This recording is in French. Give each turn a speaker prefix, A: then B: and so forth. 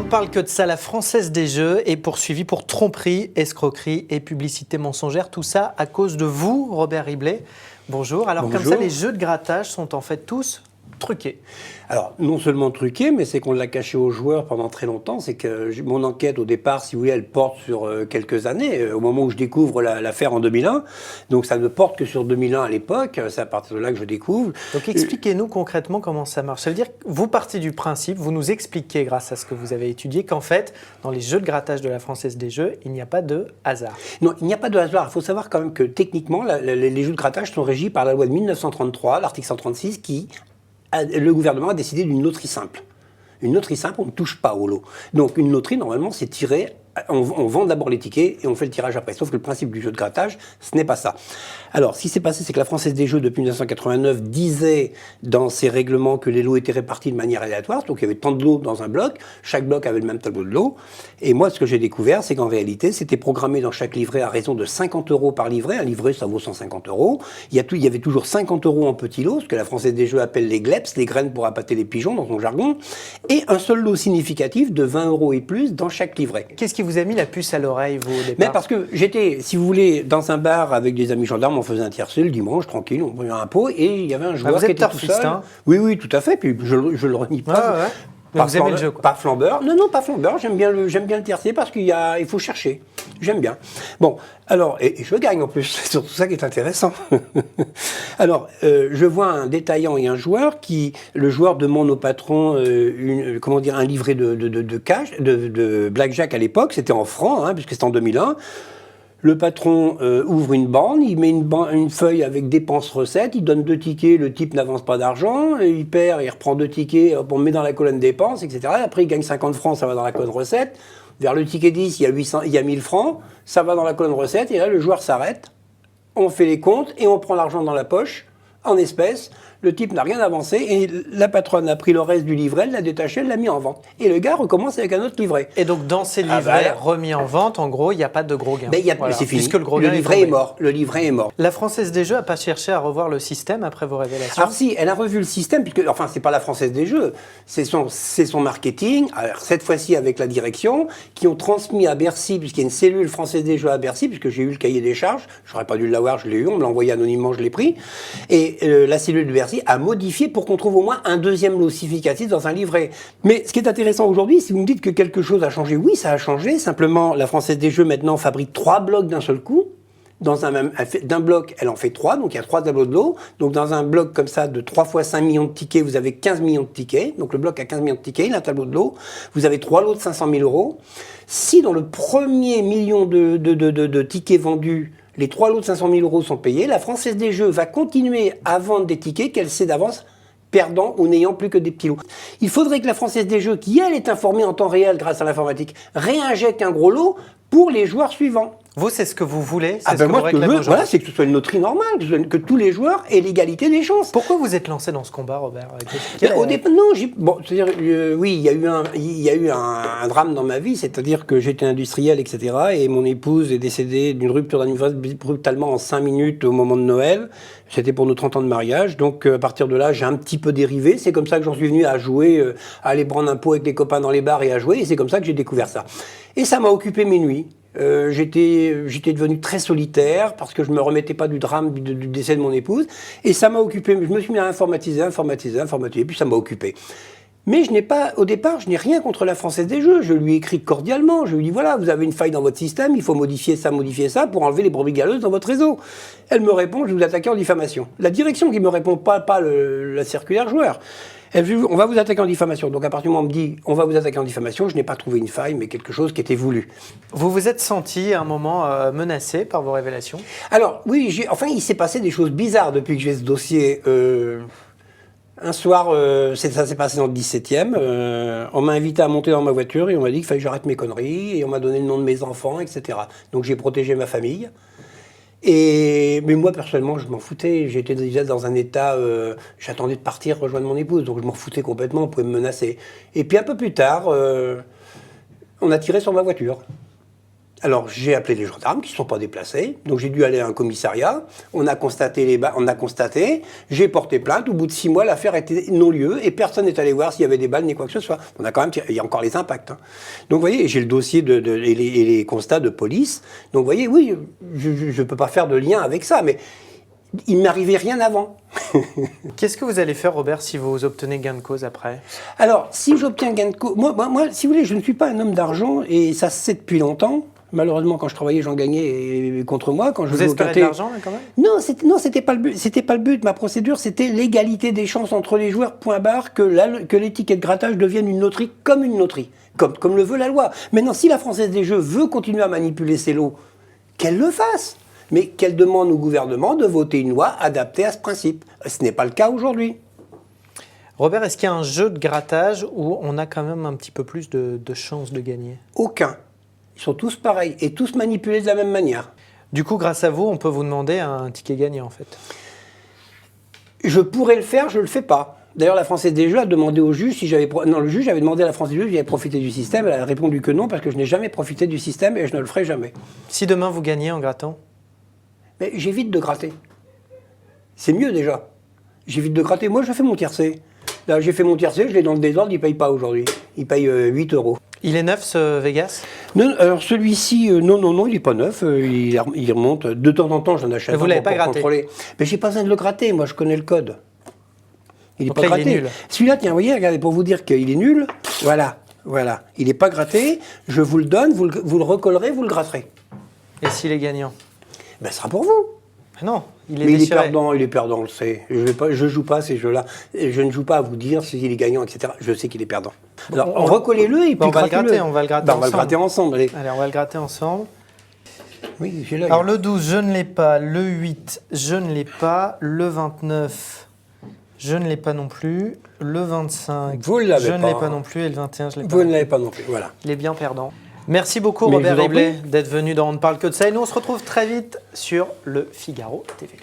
A: parle que de ça, la Française des Jeux est poursuivie pour tromperie, escroquerie et publicité mensongère. Tout ça à cause de vous, Robert Riblet. Bonjour. Alors
B: Bonjour.
A: comme ça, les jeux de grattage sont en fait tous truqués.
B: Alors, non seulement truqué, mais c'est qu'on l'a caché aux joueurs pendant très longtemps. C'est que mon enquête, au départ, si vous voulez, elle porte sur quelques années, au moment où je découvre l'affaire en 2001. Donc, ça ne porte que sur 2001 à l'époque. C'est à partir de là que je découvre.
A: Donc, expliquez-nous concrètement comment ça marche. Ça veut dire que vous partez du principe, vous nous expliquez, grâce à ce que vous avez étudié, qu'en fait, dans les jeux de grattage de la Française des Jeux, il n'y a pas de hasard.
B: Non, il n'y a pas de hasard. Il faut savoir quand même que, techniquement, les jeux de grattage sont régis par la loi de 1933, l'article 136, le gouvernement a décidé d'une loterie simple. Une loterie simple, on ne touche pas au lot. Donc une loterie, normalement, c'est tiré, on vend d'abord les tickets et on fait le tirage après. Sauf que le principe du jeu de grattage, ce n'est pas ça. Alors, ce qui s'est passé, c'est que la Française des Jeux, depuis 1989, disait dans ses règlements que les lots étaient répartis de manière aléatoire. Donc il y avait tant de lots dans un bloc, chaque bloc avait le même tableau de lots. Et moi, ce que j'ai découvert, c'est qu'en réalité, c'était programmé dans chaque livret à raison de 50 € par livret. Un livret, ça vaut 150 €. Il y avait toujours 50 € en petits lots, ce que la Française des Jeux appelle les gleps, les graines pour appâter les pigeons dans son jargon, et un seul lot significatif de 20 € et plus dans chaque livret.
A: Qu'est-ce qui vous a mis la puce à l'oreille, vous, au départ?
B: Mais parce que j'étais, si vous voulez, dans un bar avec des amis gendarmes, on faisait un tiercé le dimanche, tranquille, on prenait un pot, et il y avait un joueur qui était tout seul.
A: Hein.
B: Oui, oui, tout à fait, puis je le renie pas.
A: Ah, ouais. Vous aimez le jeu, quoi.
B: Pas flambeur. Non, pas flambeur. J'aime bien le tiercé parce qu'il faut chercher. J'aime bien. Bon, alors, et je gagne en plus. C'est surtout ça qui est intéressant. Alors, je vois un détaillant et un joueur le joueur demande au patron un livret de cash, de blackjack à l'époque. C'était en francs, hein, puisque c'était en 2001. Le patron ouvre une borne, il met une feuille avec dépenses recettes, il donne 2 tickets, le type n'avance pas d'argent, il perd, il reprend 2 tickets, on met dans la colonne dépenses, etc. Après, il gagne 50 francs, ça va dans la colonne recettes. Vers le ticket 10, il y a 1000 francs, ça va dans la colonne recettes, et là, le joueur s'arrête, on fait les comptes, et on prend l'argent dans la poche, en espèces. Le type n'a rien avancé et la patronne a pris le reste du livret, elle l'a détaché, elle l'a mis en vente. Et le gars recommence avec un autre livret.
A: Et donc dans ces livrets remis en vente, en gros, il n'y a pas de gros gain.
B: Mais c'est fini.
A: Puisque le
B: livret est mort. Le livret est mort.
A: La Française des Jeux n'a pas cherché à revoir le système après vos révélations?
B: Alors si, elle a revu le système, puisque, enfin, c'est pas la Française des Jeux, c'est son marketing, alors, cette fois-ci avec la direction, qui ont transmis à Bercy, puisqu'il y a une cellule Française des Jeux à Bercy, puisque j'ai eu le cahier des charges, j'aurais pas dû l'avoir, je l'ai eu, on me l'a envoyé anonymement, je l'ai pris, et la cellule de Bercy a modifié pour qu'on trouve au moins un deuxième lot significatif dans un livret. Mais ce qui est intéressant aujourd'hui, si vous me dites que quelque chose a changé, oui, ça a changé. Simplement, la Française des Jeux maintenant fabrique 3 blocs d'un seul coup. D'un bloc, elle en fait 3, donc il y a 3 tableaux de lots. Donc dans un bloc comme ça de 3 fois 5 millions de tickets, vous avez 15 millions de tickets. Donc le bloc a 15 millions de tickets, il a un tableau de lots. Vous avez 3 lots de 500 000 €. Si dans le premier million de tickets vendus, les 3 lots de 500 000 € sont payés, la Française des Jeux va continuer à vendre des tickets qu'elle sait d'avance perdant ou n'ayant plus que des petits lots. Il faudrait que la Française des Jeux, qui elle est informée en temps réel grâce à l'informatique, réinjecte un gros lot pour les joueurs suivants.
A: Vous, c'est ce que vous voulez?
B: Moi, ce que je veux, voilà, c'est que ce soit une loterie normale, que tous les joueurs aient l'égalité des chances.
A: Pourquoi vous êtes lancé dans ce combat, Robert?
B: Au départ, non, c'est-à-dire, oui, il y a eu un drame dans ma vie, c'est-à-dire que j'étais industriel, etc., et mon épouse est décédée d'une rupture d'anévrisme brutalement en 5 minutes au moment de Noël. C'était pour nos 30 ans de mariage, donc à partir de là, j'ai un petit peu dérivé. C'est comme ça que j'en suis venu à jouer, à aller prendre un pot avec les copains dans les bars et à jouer, et c'est comme ça que j'ai découvert ça. Et ça m'a occupé mes nuits. J'étais devenu très solitaire parce que je me remettais pas du drame du décès de mon épouse, et ça m'a occupé. Je me suis mis à informatiser, et puis ça m'a occupé. Mais au départ, je n'ai rien contre la Française des Jeux. Je lui ai écrit cordialement. Je lui ai dit, voilà, vous avez une faille dans votre système, il faut modifier ça pour enlever les brebis galeuses dans votre réseau. Elle me répond, je vais vous attaquer en diffamation. La direction qui me répond, pas la circulaire joueur. Elle dit, on va vous attaquer en diffamation. Donc à partir du moment où on me dit, on va vous attaquer en diffamation, je n'ai pas trouvé une faille, mais quelque chose qui était voulu.
A: Vous vous êtes senti à un moment menacé par vos révélations?
B: Alors oui, il s'est passé des choses bizarres depuis que j'ai ce dossier. Un soir, ça s'est passé dans le 17e, on m'a invité à monter dans ma voiture et on m'a dit qu'il fallait que j'arrête mes conneries, et on m'a donné le nom de mes enfants, etc. Donc j'ai protégé ma famille. Mais moi, personnellement, je m'en foutais. J'étais déjà dans un état, j'attendais de partir rejoindre mon épouse, donc je m'en foutais complètement, on pouvait me menacer. Et puis un peu plus tard, on a tiré sur ma voiture. Alors, j'ai appelé les gendarmes qui ne sont pas déplacés. Donc, j'ai dû aller à un commissariat. On a constaté j'ai porté plainte. Au bout de 6 mois, l'affaire était non-lieu et personne n'est allé voir s'il y avait des balles ni quoi que ce soit. On a quand même il y a encore les impacts. Hein. Donc, vous voyez, j'ai le dossier et les constats de police. Donc, vous voyez, oui, je ne peux pas faire de lien avec ça, mais il ne m'arrivait rien avant.
A: Qu'est-ce que vous allez faire, Robert, si vous obtenez gain de cause après?
B: Alors, si j'obtiens gain de cause... Moi, si vous voulez, je ne suis pas un homme d'argent et ça se sait depuis longtemps. Malheureusement, quand je travaillais, j'en gagnais contre moi. Quand
A: vous espérez de l'argent, là, quand même?
B: Non, c'était pas le but. C'était pas le but. Ma procédure, c'était l'égalité des chances entre les joueurs, point barre, que les tickets de grattage deviennent une loterie, comme le veut la loi. Maintenant, si la Française des Jeux veut continuer à manipuler ses lots, qu'elle le fasse. Mais qu'elle demande au gouvernement de voter une loi adaptée à ce principe. Ce n'est pas le cas aujourd'hui.
A: Robert, est-ce qu'il y a un jeu de grattage où on a quand même un petit peu plus de chances de gagner?
B: Aucun. Ils sont tous pareils et tous manipulés de la même manière.
A: Du coup, grâce à vous, on peut vous demander un ticket gagnant, en fait.
B: Je pourrais le faire, je ne le fais pas. D'ailleurs, la Française des Jeux a demandé au juge si j'avais... Non, le juge avait demandé à la Française des Jeux si j'avais profité du système. Elle a répondu que non, parce que je n'ai jamais profité du système et je ne le ferai jamais.
A: Si demain vous gagnez en grattant?
B: Mais j'évite de gratter. C'est mieux déjà. J'évite de gratter. Moi, je fais mon tiercé. Là, j'ai fait mon tiercé, je l'ai dans le désordre, il ne paye pas aujourd'hui. Il paye 8 €.
A: Il est neuf, ce Vegas?
B: Non, alors celui-ci, non, il n'est pas neuf. Il remonte. De temps en temps, j'en achète un
A: vous l'avez pas
B: pour
A: gratté?
B: Contrôler. Mais j'ai pas besoin de le gratter, moi, je connais le code. Il n'est pas gratté.
A: Il est nul.
B: Celui-là, tiens, vous voyez, regardez, pour vous dire qu'il est nul, voilà. Il n'est pas gratté, je vous le donne, vous le recollerez, vous le gratterez.
A: Et s'il est gagnant?
B: Ben, ce sera pour vous.
A: Non, il est
B: Mais
A: déchiré.
B: il est perdant, on le sait. Je joue pas à ces jeux-là. Je ne joue pas à vous dire s'il est gagnant, etc. Je sais qu'il est perdant. Alors, recollez-le et puis
A: on va le gratter,
B: ensemble.
A: On va le gratter ensemble.
B: Allez,
A: on va le gratter ensemble.
B: Oui, j'ai l'œil.
A: Alors le 12, je ne l'ai pas. Le 8, je ne l'ai pas. Le 29, je ne l'ai pas non plus. Le 25,
B: Vous ne l'avez
A: je
B: pas.
A: ne l'ai pas non plus. Et le 21, je ne l'ai pas.
B: Vous ne l'avez pas non plus, voilà.
A: Il est bien perdant. Merci beaucoup,
B: Mais
A: Robert
B: je vous en
A: Riblet,
B: prie.
A: d'être venu dans On ne parle que de ça. Et nous, on se retrouve très vite sur le Figaro TV.